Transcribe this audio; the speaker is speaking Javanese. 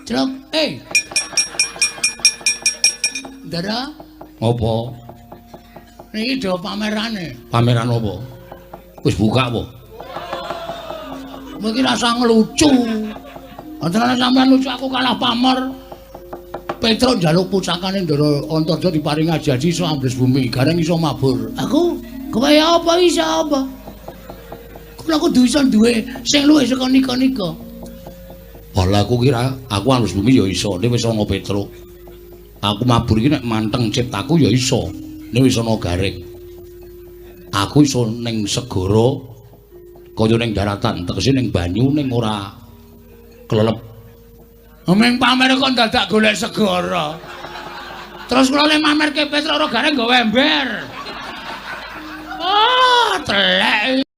Clok, Ndara, Apa? niki do pamerane. Pameran apa? Wis buka apa? Mungkin rasa ngelucu. Antara sampean lucu aku kalah pamer. Petro njaluk pusakane Ndara Antarja diparingi aji iso ambles bumi, gareng iso mabur. Aku kaya apa iso apa? Kula kudu iso duwe sing luwih saka nika-nika. Bala aku kira aku ambles bumi ya iso, nek wis ana Petro. Aku mabur iki nek manteng ciptaku ya iso, nek wis ana gareng. Aku iso ning segara kaya ning daratan, tegese ning banyu ning ora kelelep. Meng pamer kok dadak golek segara. Terus kula le mamerke Petro ora gareng nggawe ember. Oh, telek.